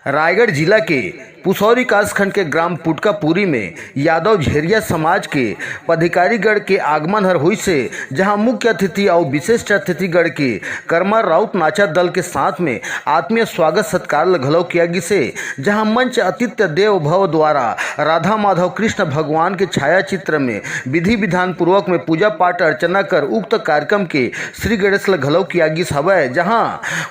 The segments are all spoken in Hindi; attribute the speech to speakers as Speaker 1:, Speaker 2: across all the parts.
Speaker 1: रायगढ़ जिला के पुसौरी कासखंड के ग्राम पुटकापुरी में यादव झेरिया समाज के पदाधिकारीगण के आगमन हर हुई से, जहां मुख्य अतिथि और विशिष्ट अतिथिगण के कर्मा राउत नाचा दल के साथ में आत्मीय स्वागत सत्कार घलौ किया गिसे। जहां मंच आतिथ्य देव भव द्वारा राधा माधव कृष्ण भगवान के छाया चित्र में विधि विधान पूर्वक में पूजा पाठ अर्चना कर उक्त कार्यक्रम के श्री गणेश घलौ किया गिस हवै। जहां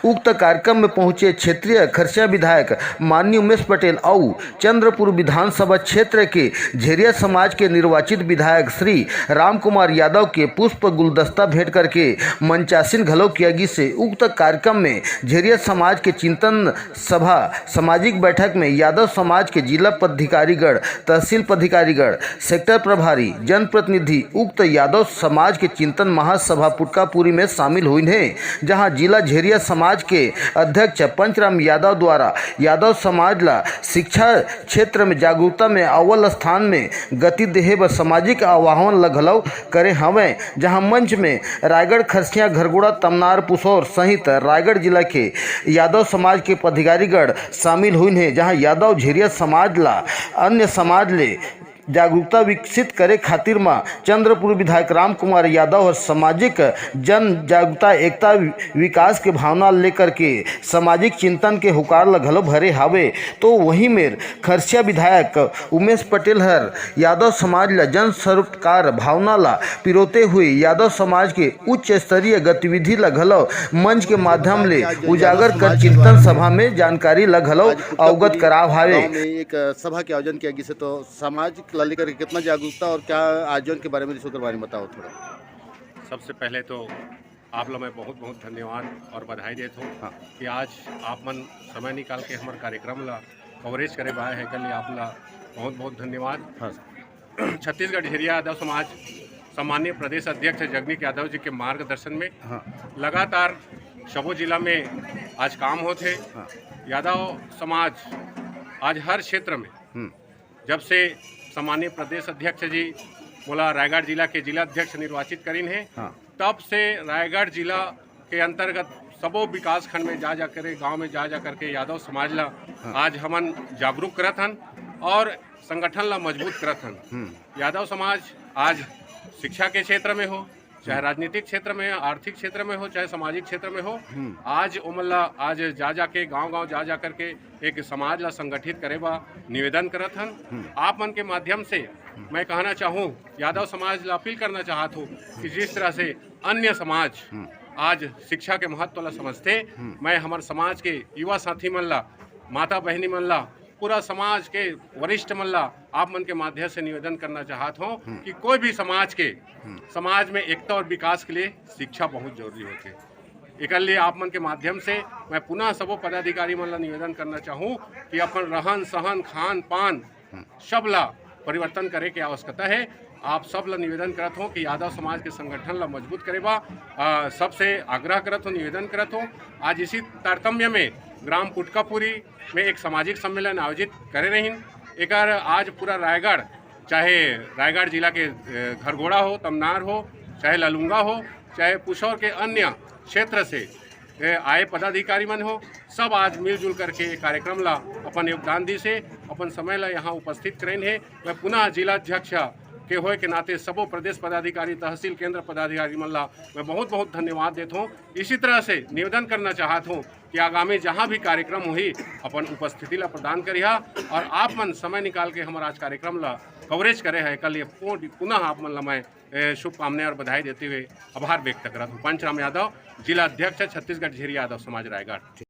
Speaker 1: उक्त कार्यक्रम में पहुंचे क्षेत्रीय खरसिया विधायक माननीय उमेश पटेल और चंद्रपुर विधानसभा क्षेत्र के झेरिया समाज के निर्वाचित विधायक श्री राम कुमार यादव के पुष्प गुलदस्ता भेंट करके मंचासीन घलौ किया गई से उक्त कार्यक्रम में झेरिया समाज के चिंतन सभा सामाजिक बैठक में यादव समाज के जिला पदाधिकारीगण, तहसील पदाधिकारीगण, सेक्टर प्रभारी, जनप्रतिनिधि उक्त यादव समाज के चिंतन महासभा पुटकापुरी में शामिल हुई है। जहां जिला झेरिया समाज के अध्यक्ष पंचराम यादव द्वारा यादव समाज ला शिक्षा क्षेत्र में जागरूकता में अव्वल स्थान में गति देहे व सामाजिक आह्वान लगलव करे हवे। जहां मंच में रायगढ़, खरसिया, घरगोड़ा, तमनार, पुसौर सहित रायगढ़ जिला के यादव समाज के पदाधिकारीगण शामिल हुए हैं। जहां यादव झेरिया समाज ला अन्य समाज ले जागरूकता विकसित करे खातिर मां चंद्रपुर विधायक राम कुमार यादव और सामाजिक जन जागरूकता एकता विकास के भावना लेकर के सामाजिक चिंतन के हुकार लगलो भरे हावे। तो वहीं में खरसिया विधायक उमेश पटेल हर यादव समाज ला जन सरोकार भावना ला पिरोते हुए यादव समाज के उच्च स्तरीय गतिविधि लगलो मंच के माध्यम ले उजागर कर चिंतन सभा में जानकारी लगलो अवगत कराव हावे।
Speaker 2: एक सभा के आयोजन किया गया, तो समाज लेकर कितना जागरूकता और क्या आयोजन के बारे में के बारे में बताओ थोड़ा।
Speaker 3: सबसे पहले तो आप लोग मैं बहुत बहुत धन्यवाद और बधाई देता हूँ। हाँ। कि आज आप मन समय निकाल के हमारे कार्यक्रम ला कवरेज करे बाय है कल आप ला बहुत बहुत धन्यवाद। हाँ। छत्तीसगढ़ झेरिया यादव समाज सम्मानीय प्रदेश अध्यक्ष जगनीक यादव जी के मार्गदर्शन में हाँ। लगातार सबो जिला में आज काम होते। हाँ। यादव समाज आज हर क्षेत्र में जब से सम्मानीय प्रदेश अध्यक्ष जी बोला रायगढ़ जिला के जिला अध्यक्ष निर्वाचित करीन है। हाँ। तब से रायगढ़ जिला के अंतर्गत सबो विकास खंड में जा कर गांव में जा करके यादव समाज ला हाँ। आज हमन जागरूक करत हन और संगठन ला मजबूत करत हन। यादव समाज आज शिक्षा के क्षेत्र में हो, चाहे राजनीतिक क्षेत्र में, आर्थिक क्षेत्र में हो, चाहे सामाजिक क्षेत्र में हो, आज उमला आज जा के गांव जा करके एक समाज ला संगठित करे बा निवेदन करत हन। आप मन के माध्यम से मैं कहना चाहूँ, यादव समाज ला अपील करना चाहत हूँ कि जिस तरह से अन्य समाज आज शिक्षा के महत्व ला समझते, मैं हमारे समाज के युवा साथी मन ला, माता बहनी मन ला, पूरा समाज के वरिष्ठ मन ला आप मन के माध्यम से निवेदन करना चाहता हूँ कि कोई भी समाज में एकता और विकास के लिए शिक्षा बहुत जरूरी होती है। एक लिए आप मन के माध्यम से मैं पुनः सबो पदाधिकारी मन ला निवेदन करना चाहूँ कि अपन रहन सहन खान पान सब ला परिवर्तन करे के आवश्यकता है। आप सब ला निवेदन करत हो कि यादव समाज के संगठन ला मजबूत करे बा सबसे आग्रह करत हो, निवेदन करत हो। आज इसी तारतम्य में ग्राम पुटकापुरी में एक सामाजिक सम्मेलन आयोजित करे रहीन। एक आज पूरा रायगढ़, चाहे रायगढ़ जिला के घरगोड़ा हो, तमनार हो, चाहे ललुंगा हो, चाहे पुसौर के अन्य क्षेत्र से आए पदाधिकारी मन हो, सब आज मिलजुल करके कार्यक्रम ला अपन योगदान दी से अपन समय ला यहाँ उपस्थित करें है। मैं पुनः जिलाध्यक्ष के होए के नाते सबो प्रदेश पदाधिकारी, तहसील केंद्र पदाधिकारी मन ला मैं बहुत बहुत धन्यवाद देता हूँ। इसी तरह से निवेदन करना चाहता हूँ कि आगामी जहाँ भी कार्यक्रम हुई अपन उपस्थिति ला प्रदान करिहा और आप मन समय निकाल के हमारा आज कार्यक्रम ला कवरेज करे है। कल ये पुनः आप मन ला मैं शुभकामनाएं और बधाई देते हुए आभार व्यक्त करता हूँ। पंचराम यादव, जिला अध्यक्ष, छत्तीसगढ़ झेरिया यादव समाज, रायगढ़।